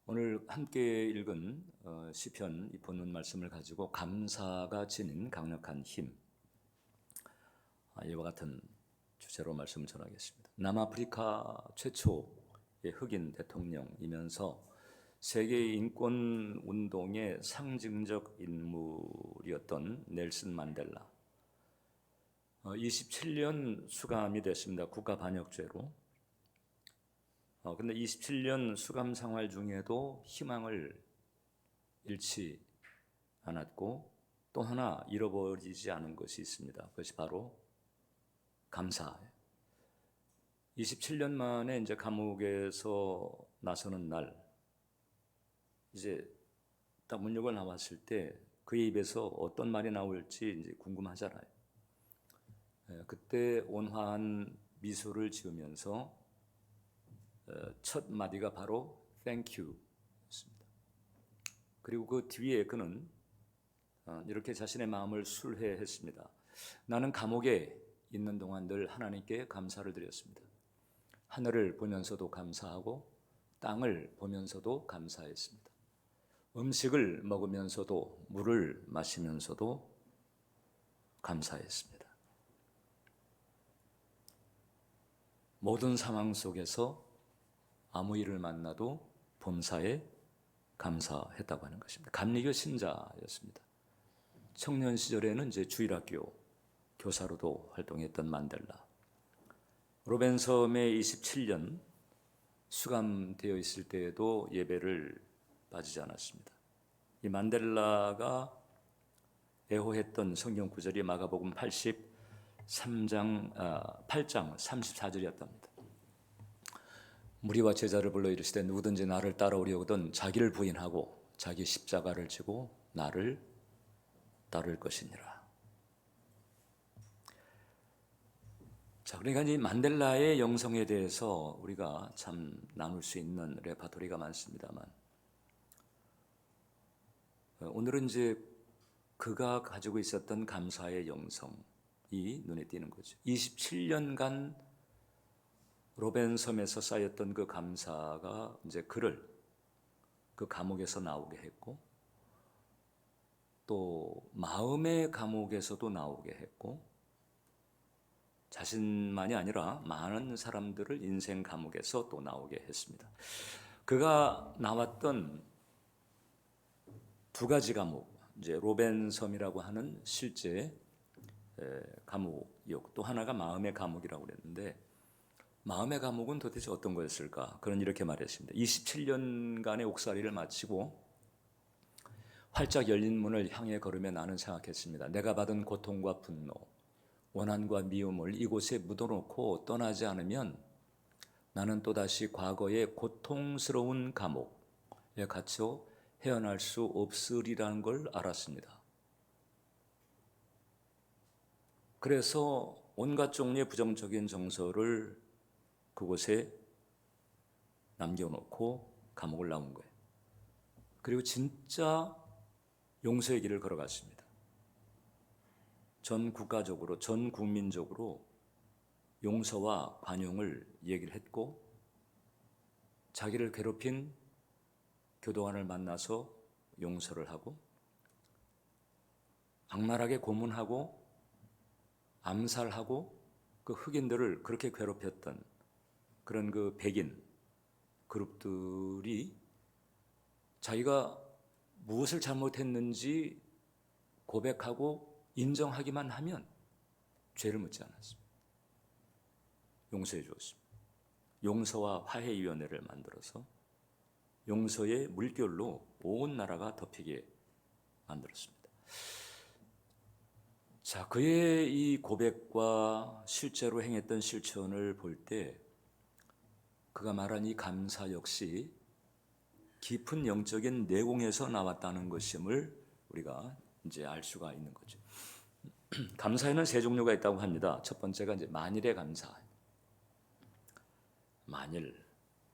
오늘 함께 읽은 시편 이 본문 말씀을 가지고 감사가 지닌 강력한 힘, 이와 같은 주제로 말씀을 전하겠습니다. 남아프리카 최초의 흑인 대통령이면서 세계 인권 운동의 상징적 인물이었던 넬슨 만델라. 27년 수감이 됐습니다. 국가 반역죄로. 근데 27년 수감 생활 중에도 희망을 잃지 않았고 또 하나 잃어버리지 않은 것이 있습니다. 그것이 바로 감사예요. 27년 만에 이제 감옥에서 나서는 날, 이제 딱 문역을 나왔을 때 그의 입에서 어떤 말이 나올지 이제 궁금하잖아요. 그때 온화한 미소를 지으면서 첫 마디가 바로 Thank you였습니다. 그리고 그 뒤에 그는 이렇게 자신의 마음을 순회했습니다. 나는 감옥에 있는 동안 늘 하나님께 감사를 드렸습니다. 하늘을 보면서도 감사하고 땅을 보면서도 감사했습니다. 음식을 먹으면서도 물을 마시면서도 감사했습니다. 모든 상황 속에서 아무 일을 만나도 범사에 감사했다고 하는 것입니다. 감리교 신자였습니다. 청년 시절에는 이제 주일학교 교사로도 활동했던 만델라. 로벤섬에 27년 수감되어 있을 때에도 예배를 빠지지 않았습니다. 이 만델라가 애호했던 성경 구절이 마가복음 8장 34절이었답니다. 무리와 제자를 불러 이르시되 누구든지 나를 따라오려거든 자기를 부인하고 자기 십자가를 지고 나를 따를 것이니라. 자, 그러니까 이 만델라의 영성에 대해서 우리가 참 나눌 수 있는 레파토리가 많습니다만, 오늘은 이제 그가 가지고 있었던 감사의 영성이 눈에 띄는 거죠. 27년간 로벤섬에서 쌓였던 그 감사가 이제 그를 그 감옥에서 나오게 했고, 또 마음의 감옥에서도 나오게 했고, 자신만이 아니라 많은 사람들을 인생 감옥에서 또 나오게 했습니다. 그가 나왔던 두 가지 감옥, 이제 로벤섬이라고 하는 실제 감옥이었고, 또 하나가 마음의 감옥이라고 그랬는데, 마음의 감옥은 도대체 어떤 거였을까? 그는 이렇게 말했습니다. 27년간의 옥살이를 마치고 활짝 열린 문을 향해 걸으며 나는 생각했습니다. 내가 받은 고통과 분노, 원한과 미움을 이곳에 묻어놓고 떠나지 않으면 나는 또다시 과거의 고통스러운 감옥에 갇혀 헤어날 수 없으리라는 걸 알았습니다. 그래서 온갖 종류의 부정적인 정서를 그곳에 남겨놓고 감옥을 나온 거예요. 그리고 진짜 용서의 길을 걸어갔습니다. 전 국가적으로, 전 국민적으로 용서와 관용을 얘기를 했고, 자기를 괴롭힌 교도관을 만나서 용서를 하고, 악랄하게 고문하고 암살하고 그 흑인들을 그렇게 괴롭혔던 그런 그 백인 그룹들이 자기가 무엇을 잘못했는지 고백하고 인정하기만 하면 죄를 묻지 않았습니다. 용서해 주었습니다. 용서와 화해위원회를 만들어서 용서의 물결로 온 나라가 덮이게 만들었습니다. 자, 그의 이 고백과 실제로 행했던 실천을 볼 때 그가 말한 이 감사 역시 깊은 영적인 내공에서 나왔다는 것임을 우리가 이제 알 수가 있는 거죠. 감사에는 세 종류가 있다고 합니다. 첫 번째가 이제 만일의 감사. 만일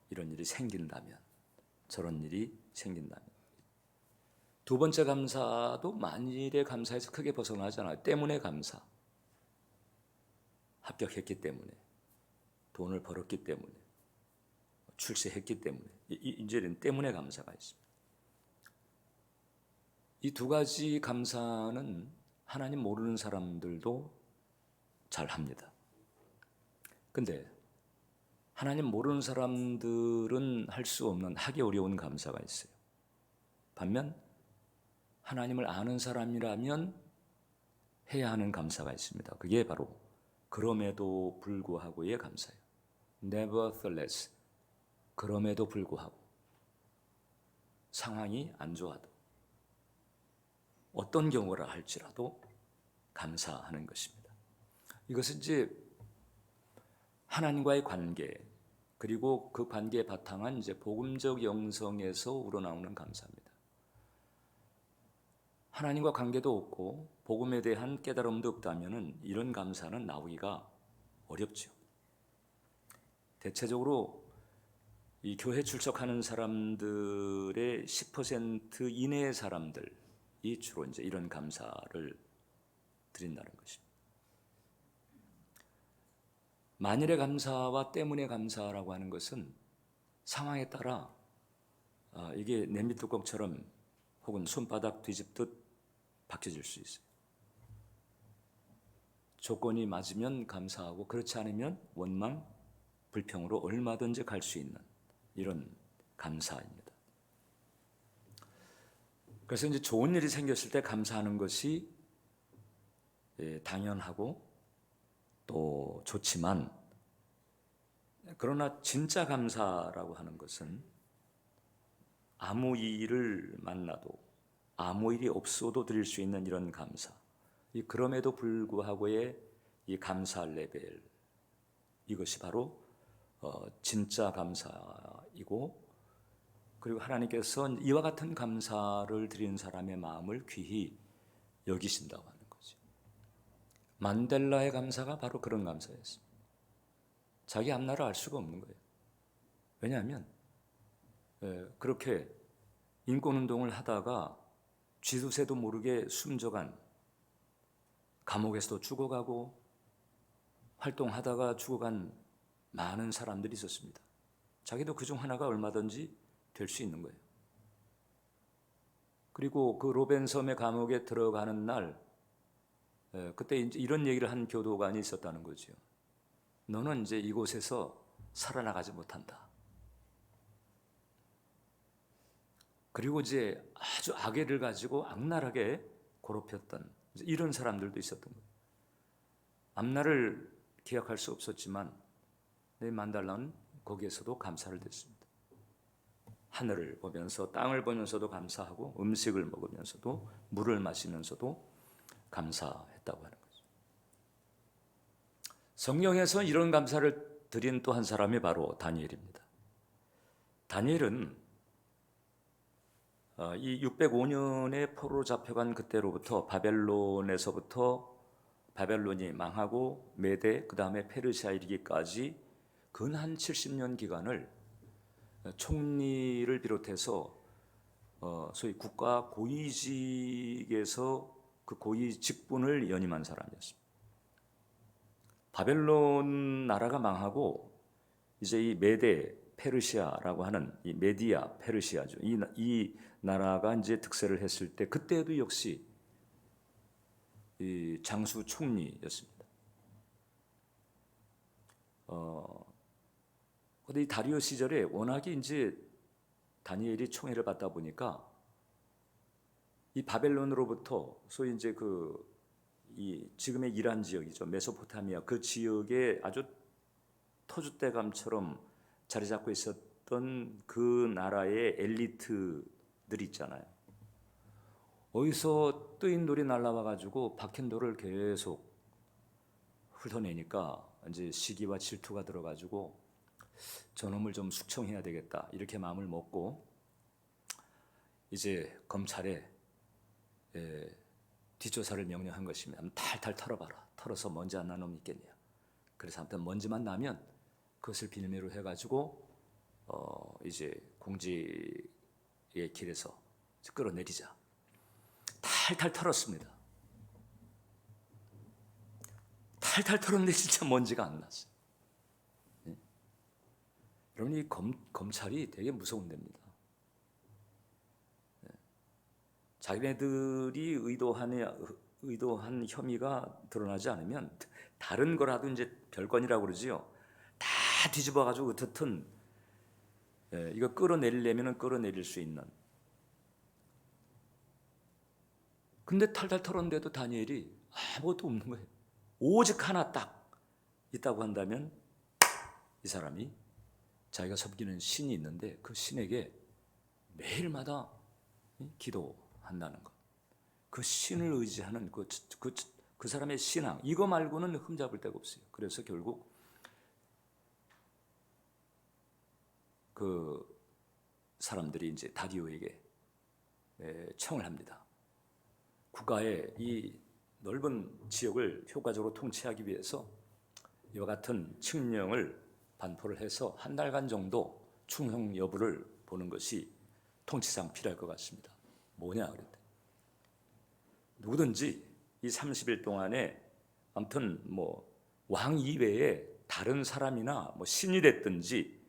이런 일이 생긴다면, 저런 일이 생긴다면. 두 번째 감사도 만일의 감사에서 크게 벗어나잖아요. 때문에 감사. 합격했기 때문에, 돈을 벌었기 때문에, 출세했기 때문에 이제는 때문에 감사가 있습니다. 이 두 가지 감사는 하나님 모르는 사람들도 잘 합니다. 근데 하나님 모르는 사람들은 할 수 없는, 하기 어려운 감사가 있어요. 반면 하나님을 아는 사람이라면 해야 하는 감사가 있습니다. 그게 바로 그럼에도 불구하고의 감사예요. Nevertheless, 그럼에도 불구하고 상황이 안 좋아도 어떤 경우라 할지라도 감사하는 것입니다. 이것은 이제 하나님과의 관계, 그리고 그 관계의 바탕은 이제 복음적 영성에서 우러나오는 감사입니다. 하나님과 관계도 없고 복음에 대한 깨달음도 없다면 이런 감사는 나오기가 어렵죠. 대체적으로 이 교회 출석하는 사람들의 10% 이내의 사람들이 주로 이제 이런 감사를 드린다는 것입니다. 만일의 감사와 때문의 감사라고 하는 것은 상황에 따라 이게 냄비뚜껑처럼 혹은 손바닥 뒤집듯 바뀌어질 수 있어요. 조건이 맞으면 감사하고 그렇지 않으면 원망, 불평으로 얼마든지 갈 수 있는 이런 감사입니다. 그래서 이제 좋은 일이 생겼을 때 감사하는 것이 당연하고 또 좋지만, 그러나 진짜 감사라고 하는 것은 아무 일을 만나도 아무 일이 없어도 드릴 수 있는 이런 감사, 그럼에도 불구하고의 이 감사 레벨, 이것이 바로 진짜 감사이고, 그리고 하나님께서 이와 같은 감사를 드리는 사람의 마음을 귀히 여기신다고 하는 거죠. 만델라의 감사가 바로 그런 감사였습니다. 자기 앞날을 알 수가 없는 거예요. 왜냐하면 그렇게 인권운동을 하다가 쥐두새도 모르게 숨져간, 감옥에서도 죽어가고 활동하다가 죽어간 많은 사람들이 있었습니다. 자기도 그중 하나가 얼마든지 될 수 있는 거예요. 그리고 그 로벤섬의 감옥에 들어가는 날, 그때 이제 이런 얘기를 한 교도관이 있었다는 거죠. 너는 이제 이곳에서 살아나가지 못한다. 그리고 이제 아주 악의를 가지고 악랄하게 괴롭혔던 이런 사람들도 있었던 거예요. 앞날을 기약할 수 없었지만 만달라는 거기에서도 감사를 드렸습니다. 하늘을 보면서 땅을 보면서도 감사하고 음식을 먹으면서도 물을 마시면서도 감사했다고 하는 거죠. 성경에서 이런 감사를 드린 또 한 사람이 바로 다니엘입니다. 다니엘은 이 605년에 포로로 잡혀간 그때로부터 바벨론이 망하고 메대, 그 다음에 페르시아 이르기까지 근 한 70년 기간을 총리를 비롯해서 소위 국가 고위직에서 그 고위 직분을 연임한 사람이었습니다. 바벨론 나라가 망하고 이제 이 메대 페르시아라고 하는 이 메디아 페르시아죠. 이 나라가 이제 득세를 했을 때 그때도 역시 이 장수 총리였습니다. 근데 이 다리오 시절에 워낙에 이제 다니엘이 총애를 받다 보니까 이 바벨론으로부터 소위 이제 이 지금의 이란 지역이죠. 메소포타미아 그 지역에 아주 터줏대감처럼 자리 잡고 있었던 그 나라의 엘리트들이 있잖아요. 어디서 뜨인 돌이 날라와 가지고 박힌 돌을 계속 훑어내니까 이제 시기와 질투가 들어가지고 저놈을 좀 숙청해야 되겠다 이렇게 마음을 먹고 이제 검찰에 뒷조사를 명령한 것입니다. 탈탈 털어봐라. 털어서 먼지 안 나는 놈 있겠냐. 그래서 아무튼 먼지만 나면 그것을 빌미로 해가지고 이제 공직의 길에서 끌어내리자. 탈탈 털었습니다. 탈탈 털었는데 진짜 먼지가 안 났어요. 여러분 이 검찰이 되게 무서운 데입니다. 자기네들이 의도한 혐의가 드러나지 않으면 다른 거라도 이제 별건이라고 그러지요. 다 뒤집어가지고 어떻든 이거 끌어내리려면 끌어내릴 수 있는. 근데 탈탈 털었는데도 다니엘이 아무것도 없는 거예요. 오직 하나 딱 있다고 한다면 이 사람이 자기가 섬기는 신이 있는데 그 신에게 매일마다 기도한다는 것. 그 신을 의지하는 그 사람의 신앙, 이거 말고는 흠잡을 데가 없어요. 그래서 결국 그 사람들이 이제 다리오에게 청을 합니다. 국가의 이 넓은 지역을 효과적으로 통치하기 위해서 이와 같은 칙령을 반포를 해서 한 달간 정도 충성 여부를 보는 것이 통치상 필요할 것 같습니다. 뭐냐 그랬대. 누구든지 이 30일 동안에 아무튼 뭐 왕 이외에 다른 사람이나 뭐 신이 됐든지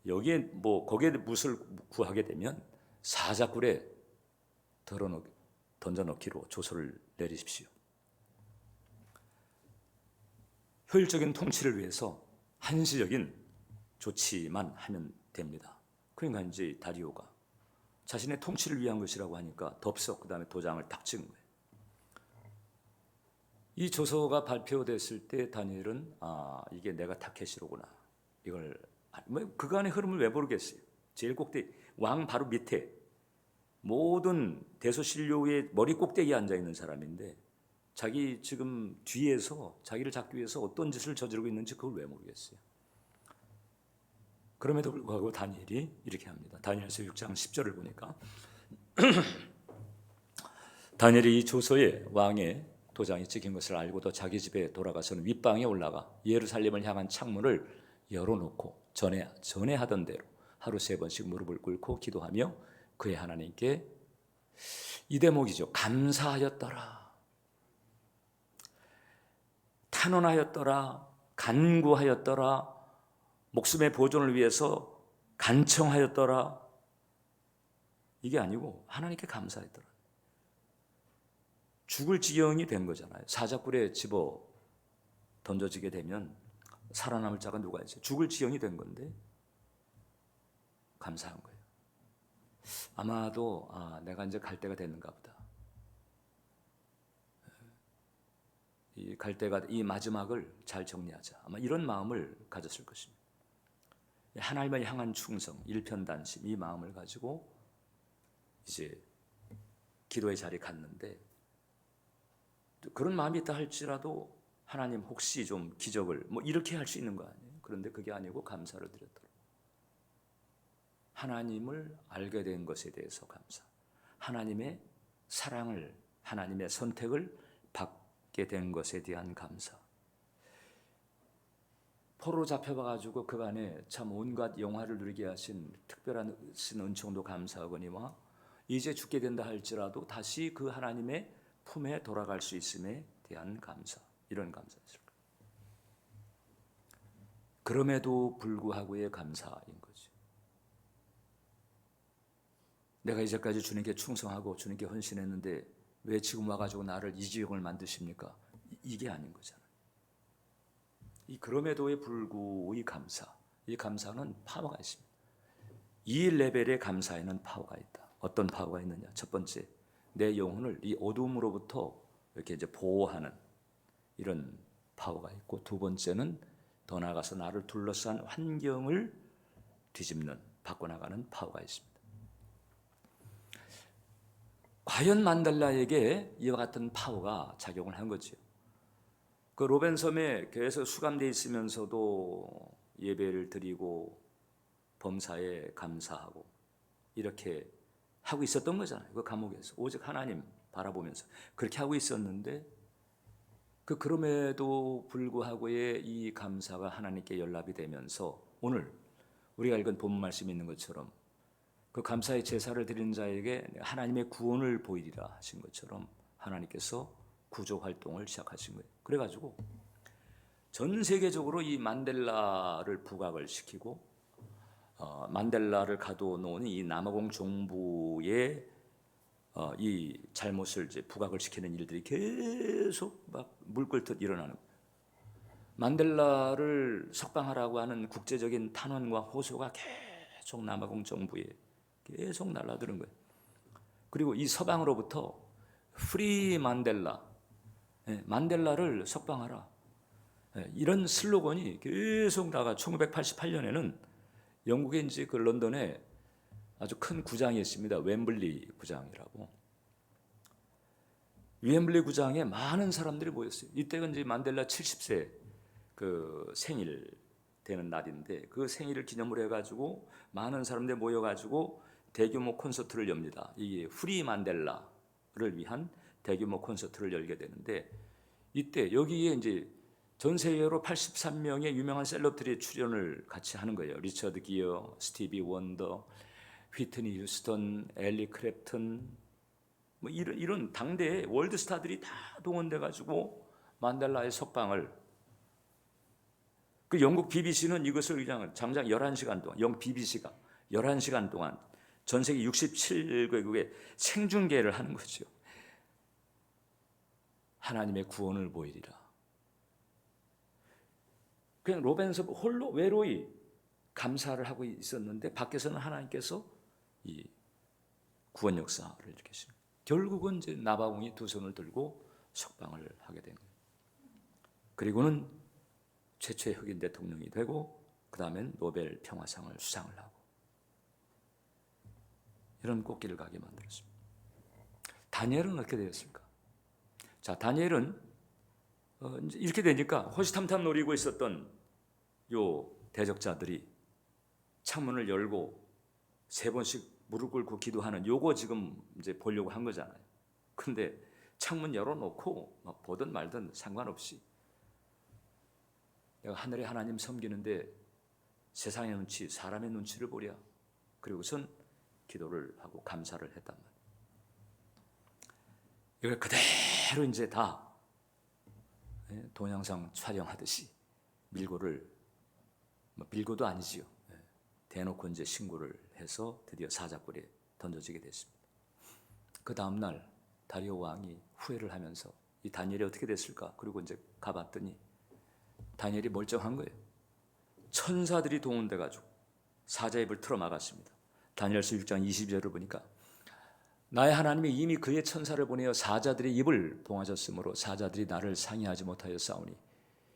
여기에 뭐 거기에 무엇을 구하게 되면 사자굴에 던져넣기로 조서를 내리십시오. 효율적인 통치를 위해서 한시적인 조치만 하면 됩니다. 그러니까 이제 다리오가 자신의 통치를 위한 것이라고 하니까 덥석 그 다음에 도장을 딱 찍은 거예요. 이 조서가 발표됐을 때 다니엘은 이게 내가 타케시로구나. 이걸 뭐 그간의 흐름을 왜 모르겠어요. 제일 꼭대기 왕 바로 밑에 모든 대소신료의 머리 꼭대기에 앉아 있는 사람인데 자기 지금 뒤에서 자기를 잡기 위해서 어떤 짓을 저지르고 있는지 그걸 왜 모르겠어요. 그럼에도 불구하고 다니엘이 이렇게 합니다. 다니엘서 6장 10절을 보니까 다니엘이 이 조서에 왕의 도장이 찍힌 것을 알고도 자기 집에 돌아가서는 윗방에 올라가 예루살렘을 향한 창문을 열어놓고 전에 하던 대로 하루 3번씩 무릎을 꿇고 기도하며 그의 하나님께 이 대목이죠. 감사하였더라, 탄원하였더라, 간구하였더라, 목숨의 보존을 위해서 간청하였더라. 이게 아니고 하나님께 감사했더라. 죽을 지경이 된 거잖아요. 사자굴에 집어 던져지게 되면 살아남을 자가 누가 있어요? 죽을 지경이 된 건데 감사한 거예요. 아마도 내가 이제 갈 때가 됐는가 보다. 이 마지막을 잘 정리하자. 아마 이런 마음을 가졌을 것입니다. 하나님을 향한 충성, 일편단심, 이 마음을 가지고 이제 기도의 자리에 갔는데 그런 마음이 있다 할지라도 하나님 혹시 좀 기적을 뭐 이렇게 할 수 있는 거 아니에요? 그런데 그게 아니고 감사를 드렸더라. 하나님을 알게 된 것에 대해서 감사, 하나님의 사랑을, 하나님의 선택을 받게 된 것에 대한 감사. 포로 잡혀가지고 그간에 참 온갖 영화를 누리게 하신 특별한 은총도 감사하거니와 이제 죽게 된다 할지라도 다시 그 하나님의 품에 돌아갈 수 있음에 대한 감사, 이런 감사였을 거예요. 그럼에도 불구하고의 감사인 거죠. 내가 이제까지 주님께 충성하고 주님께 헌신했는데 왜 지금 와가지고 나를 이 지경을 만드십니까? 이게 아닌 거잖아요. 이 그럼에도에 불구의 감사, 이 감사는 파워가 있습니다. 이 레벨의 감사에는 파워가 있다. 어떤 파워가 있느냐? 첫 번째, 내 영혼을 이 어둠으로부터 이렇게 이제 보호하는 이런 파워가 있고, 두 번째는 더 나아가서 나를 둘러싼 환경을 뒤집는, 바꿔나가는 파워가 있습니다. 과연 만델라에게 이와 같은 파워가 작용을 한 거죠. 그 로벤섬에 계속 수감되어 있으면서도 예배를 드리고 범사에 감사하고 이렇게 하고 있었던 거잖아요. 그 감옥에서 오직 하나님 바라보면서 그렇게 하고 있었는데 그럼에도 불구하고의 이 감사가 하나님께 연락이 되면서 오늘 우리가 읽은 본문 말씀이 있는 것처럼 그 감사의 제사를 드리는 자에게 하나님의 구원을 보이리라 하신 것처럼 하나님께서 구조 활동을 시작하신 거예요. 그래가지고 전 세계적으로 이 만델라를 부각을 시키고 만델라를 가둬놓은 이 남아공 정부의 이 잘못을 이제 부각을 시키는 일들이 계속 막 물 끓듯 일어나는 거예요. 만델라를 석방하라고 하는 국제적인 탄원과 호소가 계속 남아공 정부에 계속 날아드는 거예요. 그리고 이 서방으로부터 프리 만델라, 만델라를 석방하라, 이런 슬로건이 계속 나가. 1988년에는 영국의 이제 그 런던에 아주 큰 구장이 있습니다. 웸블리 구장이라고. 웸블리 구장에 많은 사람들이 모였어요. 이때가 이제 만델라 70세 그 생일 되는 날인데, 그 생일을 기념으로 해가지고 많은 사람들이 모여가지고 대규모 콘서트를 엽니다. 이게 프리 만델라를 위한 대규모 콘서트를 열게 되는데, 이때 여기에 이제 전 세계로 83명의 유명한 셀럽들이 출연을 같이 하는 거예요. 리처드 기어, 스티비 원더, 휘트니 휴스턴, 엘리 크랩튼, 뭐 이런 당대 월드 스타들이 다 동원돼 가지고 만델라의 석방을, 그 영국 BBC는 이것을 그냥 장장 11시간 동안, 영국 BBC가 11시간 동안 전 세계 67개국에 생중계를 하는 거죠. 하나님의 구원을 보이리라. 그냥 로벤서 홀로 외로이 감사를 하고 있었는데, 밖에서는 하나님께서 이 구원 역사를 일으키십니다. 결국은 이제 나바공이 두 손을 들고 석방을 하게 된 거예요. 그리고는 최초의 흑인 대통령이 되고, 그 다음엔 노벨 평화상을 수상을 하고, 이런 꽃길을 가게 만들었습니다. 다니엘은 어떻게 되었을까? 자, 다니엘은 이렇게 되니까 호시탐탐 노리고 있었던 요 대적자들이 창문을 열고 3번씩 무릎 꿇고 기도하는 요거 지금 이제 보려고 한 거잖아요. 근데 창문 열어놓고 막 보든 말든 상관없이, 내가 하늘의 하나님 섬기는데 세상의 눈치, 사람의 눈치를 보랴. 그리고선 기도를 하고 감사를 했단 말이에요. 이걸 그대로 이제 다 동영상 촬영하듯이 밀고도 아니지요. 대놓고 이제 신고를 해서 드디어 사자굴에 던져지게 됐습니다. 그 다음 날 다리오 왕이 후회를 하면서 이 다니엘이 어떻게 됐을까? 그리고 이제 가봤더니 다니엘이 멀쩡한 거예요. 천사들이 동원돼 가지고 사자 입을 틀어 막았습니다. 다니엘서 6장 20절을 보니까, 나의 하나님이 이미 그의 천사를 보내어 사자들의 입을 봉하셨으므로 사자들이 나를 상의하지 못하여 싸우니,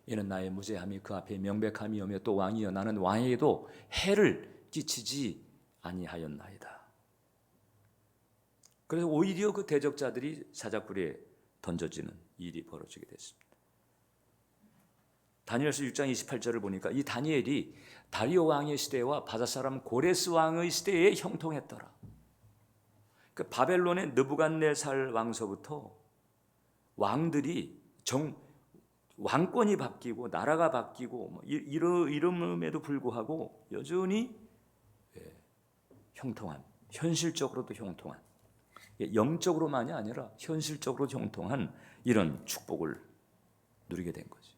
이는 나의 무죄함이 그 앞에 명백함이오며 또 왕이여 나는 왕에게도 해를 끼치지 아니하였나이다. 그래서 오히려 그 대적자들이 사자굴에 던져지는 일이 벌어지게 됐습니다. 다니엘서 6장 28절을 보니까 이 다니엘이 다리오 왕의 시대와 바사사람 고레스 왕의 시대에 형통했더라. 그 바벨론의 느부갓네살 왕서부터 왕들이 왕권이 바뀌고 나라가 바뀌고 이름에도 불구하고 여전히 형통한, 현실적으로도 형통한, 영적으로만이 아니라 현실적으로 형통한 이런 축복을 누리게 된 거죠.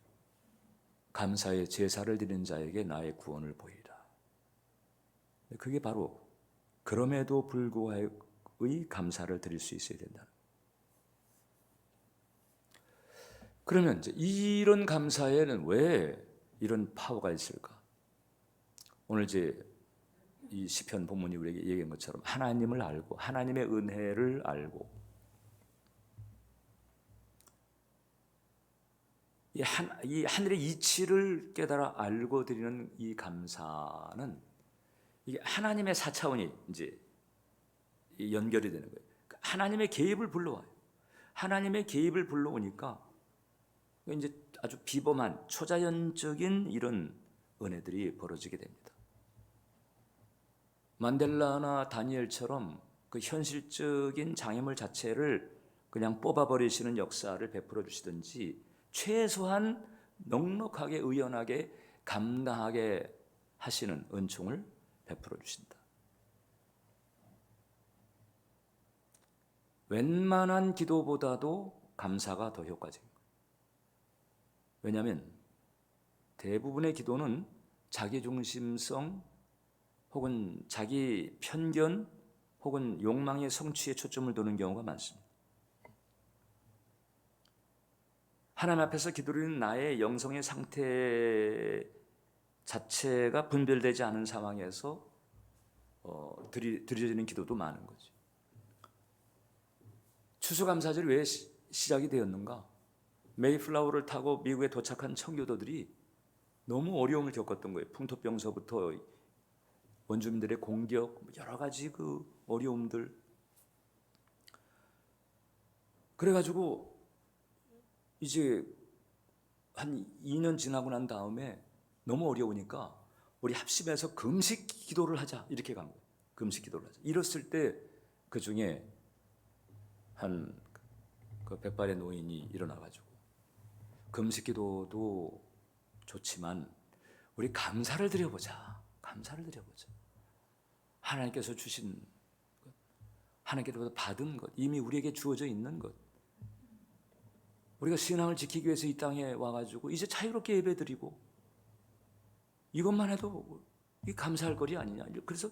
감사의 제사를 드리는 자에게 나의 구원을 보이라. 그게 바로 그럼에도 불구하고의 감사를 드릴 수 있어야 된다. 그러면 이제 이런 감사에는 왜 이런 파워가 있을까? 오늘 이제 이 시편 본문이 우리에게 얘기한 것처럼 하나님을 알고 하나님의 은혜를 알고 이 하늘의 이치를 깨달아 알고 드리는 이 감사는, 이게 하나님의 4차원이 이제 연결이 되는 거예요. 하나님의 개입을 불러와요. 하나님의 개입을 불러오니까 이제 아주 비범한 초자연적인 이런 은혜들이 벌어지게 됩니다. 만델라나 다니엘처럼 그 현실적인 장애물 자체를 그냥 뽑아버리시는 역사를 베풀어 주시든지, 최소한 넉넉하게 의연하게 감당하게 하시는 은총을 베풀어 주신다. 웬만한 기도보다도 감사가 더 효과적인 거예요. 왜냐하면 대부분의 기도는 자기중심성, 혹은 자기 편견 혹은 욕망의 성취에 초점을 두는 경우가 많습니다. 하나님 앞에서 기도드리는 나의 영성의 상태 자체가 분별되지 않은 상황에서 드려지는 기도도 많은 거지. 추수감사절이 왜 시작이 되었는가? 메이플라워를 타고 미국에 도착한 청교도들이 너무 어려움을 겪었던 거예요. 풍토병서부터 원주민들의 공격, 여러 가지 그 어려움들. 그래가지고 이제 한 2년 지나고 난 다음에 너무 어려우니까 우리 합심해서 금식 기도를 하자 이렇게 간 거예요. 금식 기도를 하자. 이랬을 때 그 중에 한 그 백발의 노인이 일어나가지고 금식 기도도 좋지만 우리 감사를 드려보자. 감사를 드려보자. 하나님께서 주신 것, 하나님께로부터 받은 것, 이미 우리에게 주어져 있는 것. 우리가 신앙을 지키기 위해서 이 땅에 와가지고 이제 자유롭게 예배드리고 이것만 해도 이 감사할 거리 아니냐. 그래서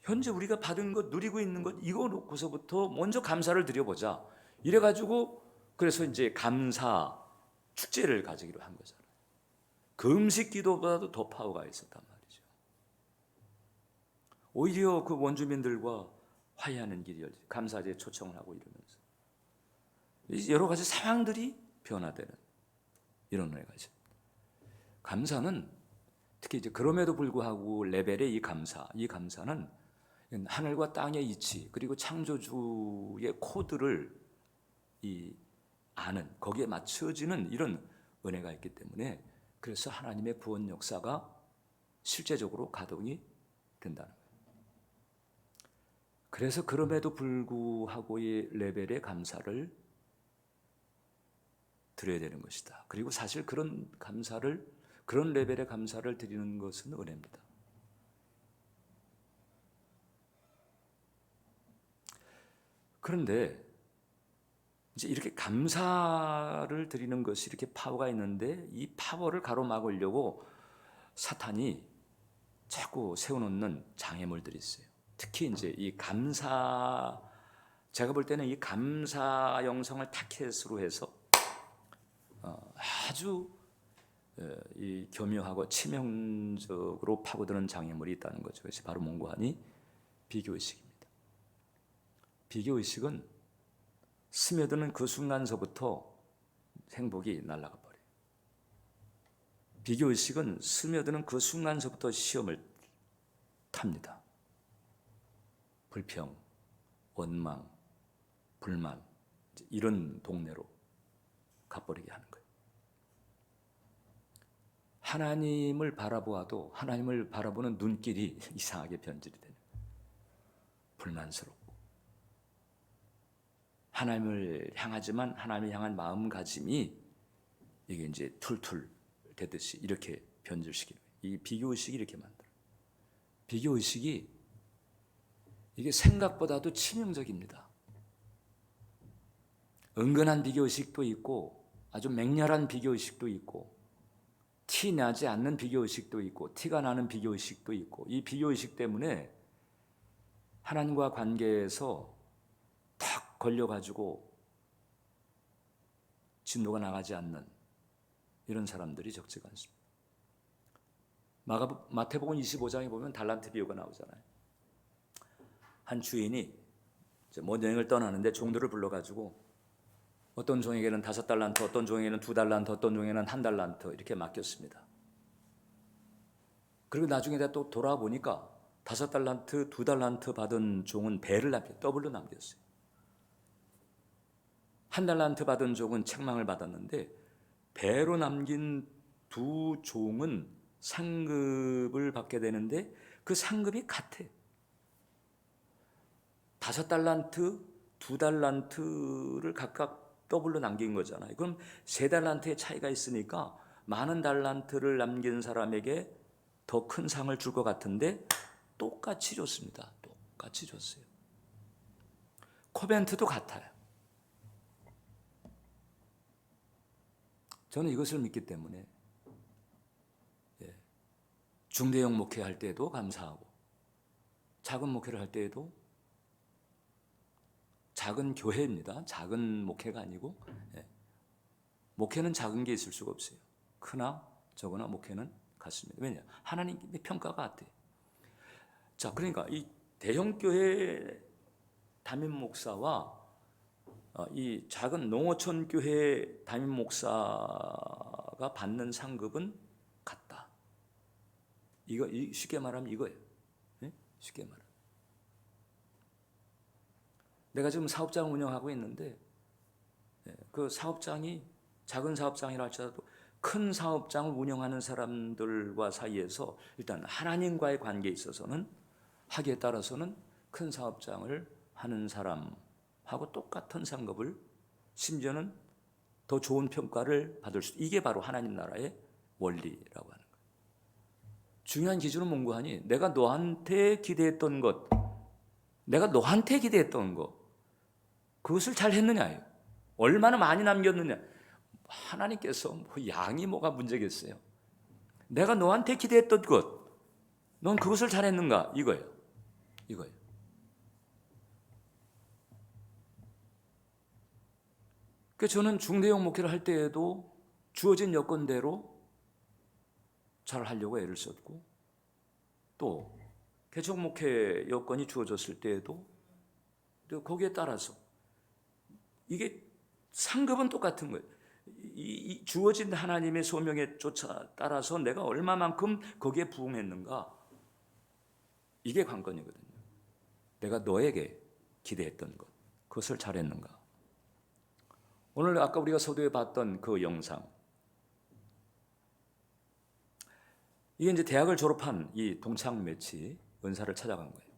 현재 우리가 받은 것, 누리고 있는 것 이거 놓고서부터 먼저 감사를 드려보자. 이래가지고 그래서 이제 감사 축제를 가지기로 한 거잖아요. 금식 기도보다도 더 파워가 있었단 말이죠. 오히려 그 원주민들과 화해하는 길이 열지. 감사제에 초청을 하고 이러면서 여러 가지 상황들이 변화되는 이런 은혜가 있습니다. 감사는 특히 이제 그럼에도 불구하고 레벨의 이 감사는 하늘과 땅의 이치 그리고 창조주의 코드를 아는 거기에 맞춰지는 이런 은혜가 있기 때문에 그래서 하나님의 구원 역사가 실제적으로 가동이 된다는 거예요. 그래서 그럼에도 불구하고의 레벨의 감사를 드려야 되는 것이다. 그리고 사실 그런 레벨의 감사를 드리는 것은 은혜입니다. 그런데 이제 이렇게 감사를 드리는 것이 이렇게 파워가 있는데 이 파워를 가로막으려고 사탄이 자꾸 세워놓는 장애물들이 있어요. 특히 이제 이 감사, 제가 볼 때는 이 감사 영성을 타켓으로 해서 아주 이 교묘하고 치명적으로 파고드는 장애물이 있다는 거죠. 그것이 바로 뭔고 하니 비교의식입니다. 비교의식은 스며드는 그 순간서부터 행복이 날아가 버려요. 비교의식은 스며드는 그 순간서부터 시험을 탑니다. 불평, 원망, 불만 이런 동네로 가버리게 하는 거예요. 하나님을 바라보아도 하나님을 바라보는 눈길이 이상하게 변질이 되는 거예요. 불만스럽고 하나님을 향하지만 하나님을 향한 마음가짐이 이게 이제 툴툴 되듯이 이렇게 변질시키는 거예요. 이 비교의식이 이렇게 만들어요. 비교의식이 이게 생각보다도 치명적입니다. 은근한 비교의식도 있고 아주 맹렬한 비교의식도 있고 티 나지 않는 비교의식도 있고 티가 나는 비교의식도 있고 이 비교의식 때문에 하나님과 관계에서 탁 걸려가지고 진도가 나가지 않는 이런 사람들이 적지가 않습니다. 마태복음 25장에 보면 달란트 비유가 나오잖아요. 한 주인이 먼 여행을 떠나는데 종들을 불러가지고 어떤 종에게는 5달란트, 어떤 종에게는 2달란트, 어떤 종에게는 1달란트 이렇게 맡겼습니다. 그리고 나중에 또 돌아보니까 5달란트, 2달란트 받은 종은 배를 더블로 남겼어요. 1달란트 받은 종은 책망을 받았는데 배로 남긴 2 종은 상급을 받게 되는데 그 상급이 같아요. 5달란트, 2달란트를 각각 더블로 남긴 거잖아요. 그럼 3달란트의 차이가 있으니까 많은 달란트를 남긴 사람에게 더 큰 상을 줄 것 같은데 똑같이 줬습니다. 똑같이 줬어요. 코벤트도 같아요. 저는 이것을 믿기 때문에 중대형 목회할 때도 감사하고 작은 목회를 할 때에도 작은 교회입니다. 작은 목회가 아니고 목회는 작은 게 있을 수가 없어요. 크나 적으나 목회는 같습니다. 왜냐? 하나님의 평가가 같아요. 자, 그러니까 이 대형 교회 담임 목사와 이 작은 농어촌 교회 담임 목사가 받는 상급은 같다. 이거 쉽게 말하면 이거예요. 네? 쉽게 말하면 내가 지금 사업장을 운영하고 있는데 그 사업장이 작은 사업장이라 할지라도 큰 사업장을 운영하는 사람들과 사이에서 일단 하나님과의 관계에 있어서는 하기에 따라서는 큰 사업장을 하는 사람하고 똑같은 상급을 심지어는 더 좋은 평가를 받을 수, 이게 바로 하나님 나라의 원리라고 하는 거예요. 중요한 기준은 뭔고 하니 내가 너한테 기대했던 것, 내가 너한테 기대했던 것, 그것을 잘 했느냐예요. 얼마나 많이 남겼느냐. 하나님께서 뭐 양이 뭐가 문제겠어요. 내가 너한테 기대했던 것, 넌 그것을 잘했는가? 이거예요. 이거예요. 그래서 저는 중대형 목회를 할 때에도 주어진 여건대로 잘 하려고 애를 썼고, 또 개척 목회 여건이 주어졌을 때에도 거기에 따라서 이게 상급은 똑같은 거예요. 이 주어진 하나님의 소명에 따라서 내가 얼마만큼 거기에 부응했는가, 이게 관건이거든요. 내가 너에게 기대했던 것, 그것을 잘했는가. 오늘 아까 우리가 서두에 봤던 그 영상, 이게 이제 대학을 졸업한 이 동창 매치 은사를 찾아간 거예요.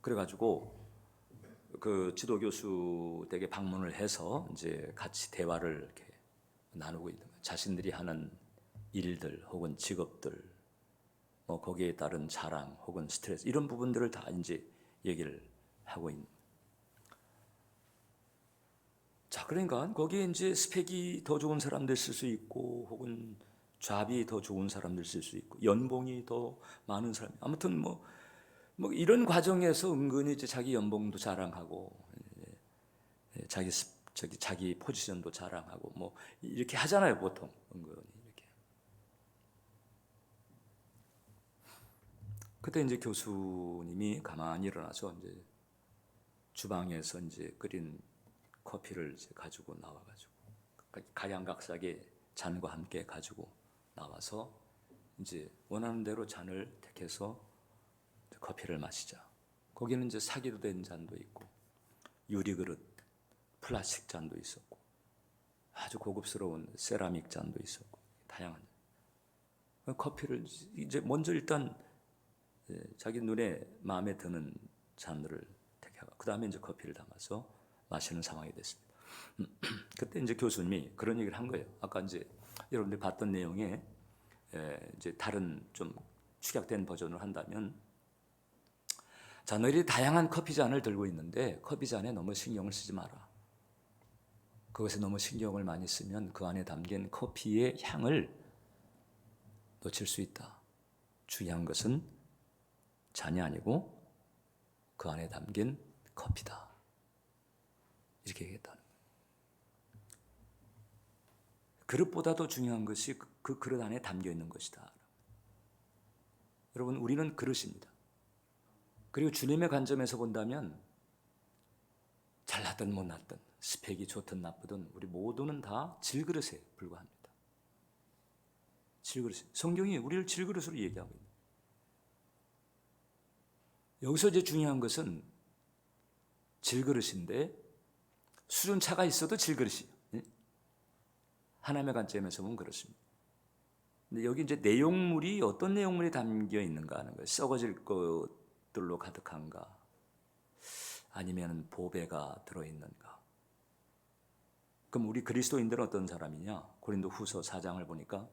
그래가지고 그 지도 교수 댁에 방문을 해서 이제 같이 대화를 이렇게 나누고 있는 거예요. 자신들이 하는 일들 혹은 직업들, 뭐 거기에 따른 자랑 혹은 스트레스, 이런 부분들을 다 이제 얘기를 하고 있는. 자, 그러니까 거기에 이제 스펙이 더 좋은 사람들 쓸 수 있고, 혹은 잡이 더 좋은 사람들 쓸 수 있고, 연봉이 더 많은 사람, 아무튼 뭐 이런 과정에서 은근히 이제 자기 연봉도 자랑하고, 자기 포지션도 자랑하고, 뭐 이렇게 하잖아요, 보통 은근히 이렇게. 그때 이제 교수님이 가만히 일어나서 이제 주방에서 이제 끓인 커피를 이제 가지고 나와가지고 각양각색의 잔과 함께 가지고 나와서 이제 원하는 대로 잔을 택해서 커피를 마시자. 거기는 이제 사기로 된 잔도 있고 유리 그릇, 플라스틱 잔도 있었고 아주 고급스러운 세라믹 잔도 있었고 다양한 커피를 이제 먼저 일단 자기 눈에 마음에 드는 잔들을 택하고 그 다음에 이제 커피를 담아서 마시는 상황이 됐습니다. 그때 이제 교수님이 그런 얘기를 한 거예요. 아까 이제 여러분들이 봤던 내용에 이제 다른 좀 축약된 버전을 한다면, 자, 너희들이 다양한 커피 잔을 들고 있는데 커피 잔에 너무 신경을 쓰지 마라. 그것에 너무 신경을 많이 쓰면 그 안에 담긴 커피의 향을 놓칠 수 있다. 중요한 것은 잔이 아니고 그 안에 담긴 커피다. 이렇게 얘기했다는 거예요. 그릇보다도 중요한 것이 그 그릇 안에 담겨 있는 것이다. 여러분, 우리는 그릇입니다. 그리고 주님의 관점에서 본다면 잘났든 못났든 스펙이 좋든 나쁘든 우리 모두는 다 질그릇에 불과합니다. 질그릇. 성경이 우리를 질그릇으로 얘기하고 있는. 여기서 이제 중요한 것은 질그릇인데 수준차가 있어도 질그릇이에요. 하나님의 관점에서 보면 그렇습니다. 근데 여기 이제 내용물이 어떤 내용물이 담겨 있는가 하는 거예요. 썩어질 것들로 가득한가? 아니면 보배가 들어있는가? 그럼 우리 그리스도인들은 어떤 사람이냐? 고린도 후서 4장을 보니까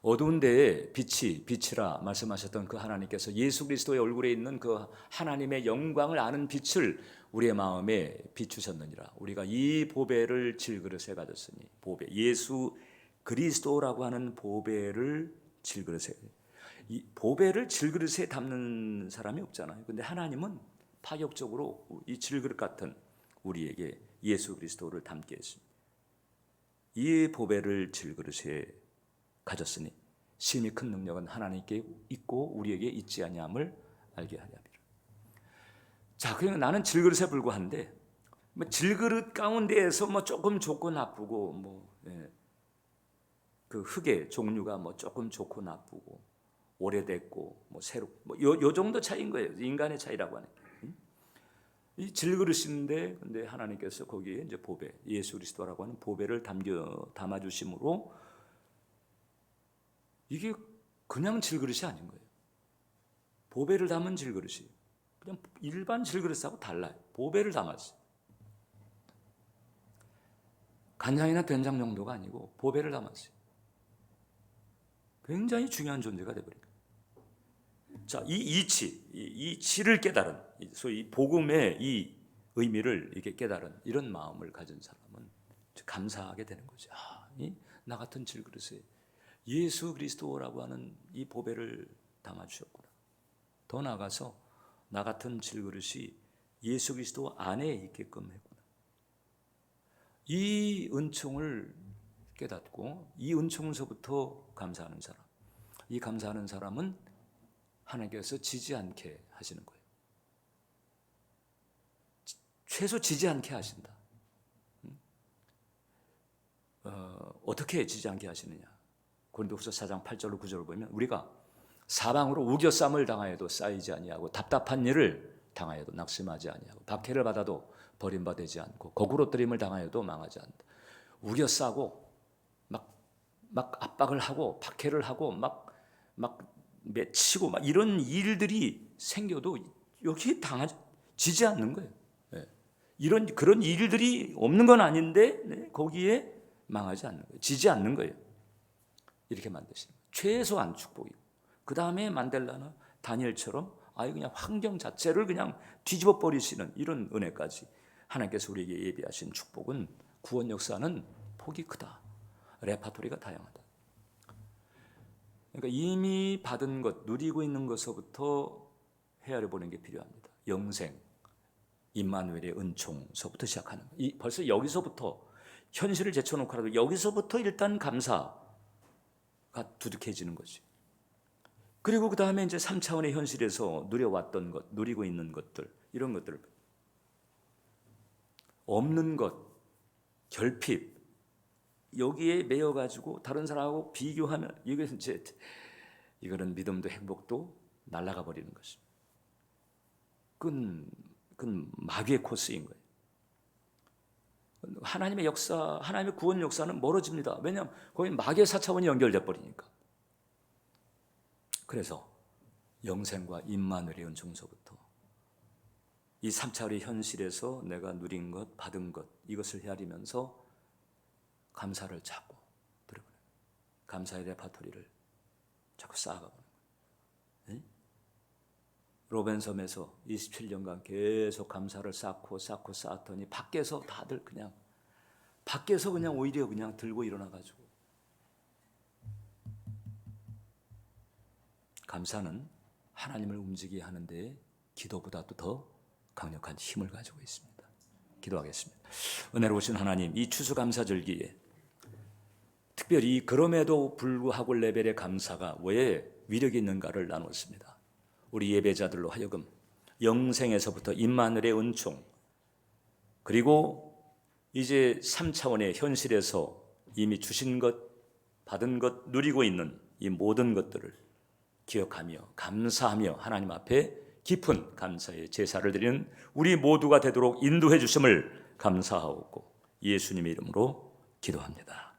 어두운 데에 빛이라 말씀하셨던 그 하나님께서 예수 그리스도의 얼굴에 있는 그 하나님의 영광을 아는 빛을 우리의 마음에 비추셨느니라. 우리가 이 보배를 질그릇에 가졌으니, 보배, 예수 그리스도라고 하는 보배를 질그릇에, 이 보배를 질그릇에 담는 사람이 없잖아요. 근데 하나님은 파격적으로 이 질그릇 같은 우리에게 예수 그리스도를 담게 했습니다. 이 보배를 질그릇에 가졌으니 심히 큰 능력은 하나님께 있고 우리에게 있지 아니함을 알게 하랴. 자, 그러니까 나는 질그릇에 불과한데 뭐 질그릇 가운데에서 뭐 조금 좋고 나쁘고 뭐 그 흙의 종류가 뭐 조금 좋고 나쁘고 오래됐고 뭐 새로 요 정도 차이인 거예요. 인간의 차이라고 하는 게. 이 질그릇인데 근데 하나님께서 거기에 이제 보배, 예수 그리스도라고 하는 보배를 담아 주심으로 이게 그냥 질그릇이 아닌 거예요. 보배를 담은 질그릇이 그냥 일반 질그릇하고 달라요. 보배를 담았어요. 간장이나 된장 정도가 아니고 보배를 담았어요. 굉장히 중요한 존재가 되어버린 거예요. 자, 이 이치를 깨달은, 소위 복음의 이 의미를 이렇게 깨달은 이런 마음을 가진 사람은 감사하게 되는 거죠. 나 같은 질그릇에 예수 그리스도라고 하는 이 보배를 담아 주셨구나. 더 나아가서 나 같은 질그릇이 예수 그리스도 안에 있게끔 했구나. 이 은총을 깨닫고 이 은총에서부터 감사하는 사람, 이 감사하는 사람은 하나님께서 지지 않게 하시는 거예요. 최소 지지 않게 하신다. 어떻게 지지 않게 하시느냐? 고린도후서 4장 8절로 9절을 보면 우리가 사방으로 우겨쌈을 당하여도 쌓이지 아니하고 답답한 일을 당하여도 낙심하지 아니하고 박해를 받아도 버림받지 않고 거꾸로뜨림을 당하여도 망하지 않는다. 우겨싸고 막 압박을 하고 박해를 하고 막 맺히고 막 이런 일들이 생겨도 여기 지지 않는 거예요. 그런 일들이 없는 건 아닌데 거기에 망하지 않는 거예요. 지지 않는 거예요. 이렇게 만드시는 거예요. 최소한 축복이고 그 다음에 만델라나 다니엘처럼 그냥 환경 자체를 그냥 뒤집어 버리시는 이런 은혜까지 하나님께서 우리에게 예비하신 축복은 구원 역사는 폭이 크다. 레파토리가 다양하다. 그러니까 이미 받은 것, 누리고 있는 것서부터 헤아려 보는 게 필요합니다. 영생, 임마누엘의 은총서부터 시작하는 거예요. 벌써 여기서부터 현실을 제쳐놓고라도 여기서부터 일단 감사가 두둑해지는 거지. 그리고 그 다음에 이제 3차원의 현실에서 누려왔던 것, 누리고 있는 것들, 이런 것들 없는 것, 결핍, 여기에 매여가지고 다른 사람하고 비교하면 이거는 믿음도 행복도 날아가 버리는 것입니다. 그건 마귀의 코스인 거예요. 하나님의 역사, 하나님의 구원 역사는 멀어집니다. 왜냐하면 거기 마귀의 4차원이 연결돼 버리니까. 그래서 영생과 임마누엘의 은총서부터 이 3차원의 현실에서 내가 누린 것, 받은 것, 이것을 헤아리면서 감사를 자꾸 들어보는 거예요. 감사의 레파토리를 자꾸 쌓아가보는 거예요. 로벤섬에서 27년간 계속 감사를 쌓더니 밖에서 다들 그냥 오히려 그냥 들고 일어나가지고 감사는 하나님을 움직이게 하는데 기도보다도 더 강력한 힘을 가지고 있습니다. 기도하겠습니다. 은혜로우신 하나님, 이 추수감사절기에 특별히 그럼에도 불구하고 레벨의 감사가 왜 위력이 있는가를 나눴습니다. 우리 예배자들로 하여금 영생에서부터 임마누엘의 은총, 그리고 이제 3차원의 현실에서 이미 주신 것, 받은 것, 누리고 있는 이 모든 것들을 기억하며 감사하며 하나님 앞에 깊은 감사의 제사를 드리는 우리 모두가 되도록 인도해 주심을 감사하고 예수님의 이름으로 기도합니다.